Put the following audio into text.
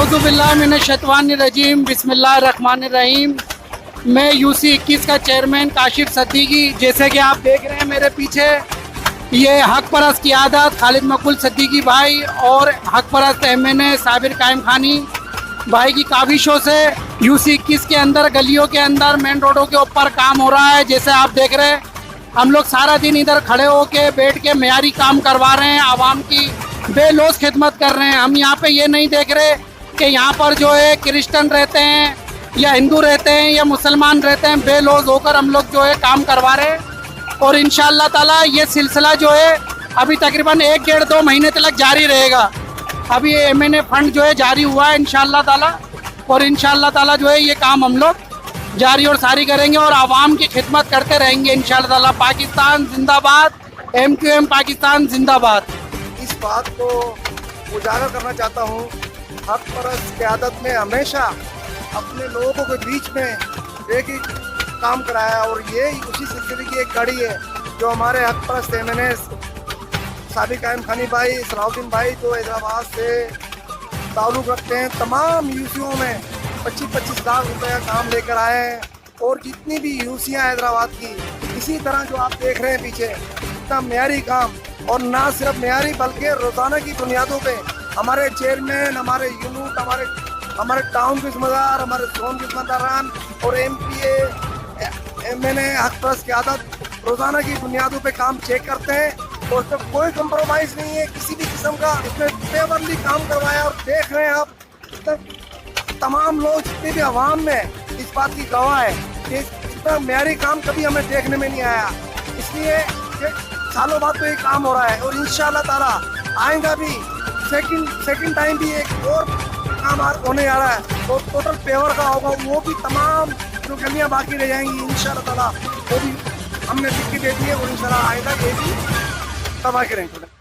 औज़ुबिल्लाहिमिनश्शैतानिर्रजीम बिस्मिल्लाहिर्रहमानिर्रहीम। मैं यूसी 21 का चेयरमैन काशिफ सद्दीकी। जैसे कि आप देख रहे हैं मेरे पीछे, ये हक परस्त की आदत खालिद मकबूल सद्दीकी भाई और हक परस्त MNA साबिर कायमखानी भाई की काविशों से यूसी 21 के अंदर गलियों के अंदर मेन रोडों के ऊपर काम हो रहा है। जैसे आप देख रहे हैं, हम लोग सारा दिन इधर खड़े होके बैठ के मेयारी काम करवा रहे हैं, आवाम की बेलौस खिदमत कर रहे हैं। हम यहाँ पे ये नहीं देख रहे कि यहाँ पर जो है क्रिश्चियन रहते हैं या हिंदू रहते हैं या मुसलमान रहते हैं, बेलौस होकर हम लोग जो है काम करवा रहे हैं। और इंशाअल्लाह ताला ये सिलसिला जो है अभी तकरीबन 1-1.5-2 महीने तक जारी रहेगा। अभी MNA फंड जो है जारी हुआ है इंशाअल्लाह ताला, और इंशाअल्लाह ताला जो है ये काम हम लोग जारी और सारी करेंगे और आवाम की खिदमत करते रहेंगे इंशाअल्लाह ताला। पाकिस्तान जिंदाबाद, MQM पाकिस्तान जिंदाबाद। इस बात को उजागर करना चाहता हूँ, हक परस्त की आदत में हमेशा अपने लोगों के बीच में एक ही काम कराया, और ये उसी सिलसिले की एक कड़ी है जो हमारे हक परस्त MNA साबिर कायमखानी भाई, सलाउद्दीन भाई जो हैदराबाद से ताल्लुक़ रखते हैं, तमाम यूसीओं में 25-25 लाख रुपए का काम लेकर आए हैं। और जितनी भी यूसियाँ हैदराबाद की, इसी तरह जो आप देख रहे हैं पीछे, इतना मेयारी काम, और ना सिर्फ मेयारी बल्कि रोज़ाना की बुनियादों पे हमारे चेयरमैन, हमारे यूनिट, हमारे टाउन के जिम्मेदार, हमारे जोन के जिम्मेदारान और MPA MNA हक परस्त की आदत रोज़ाना की बुनियादों पे काम चेक करते हैं, और उसमें कोई कंप्रोमाइज़ नहीं है किसी भी किस्म का। इसमें पेबंदी काम करवाया, और देख रहे हैं आप तमाम लोग जितने भी आवाम में इस बात की गवाह है कि इतना मेयारी काम कभी हमें देखने में नहीं आया। इसलिए सालों बाद तो ये काम हो रहा है, और इंशाअल्लाह ताला आएगा भी सेकंड टाइम भी एक और काम होने जा रहा है, और टोटल पेवर का होगा। वो भी तमाम जो कमियाँ बाकी रह जाएंगी इंशाअल्लाह ताला, वो भी हमने लिख के दे दी है, और इंशाअल्लाह आएगा ये भी तबाह करेंगे।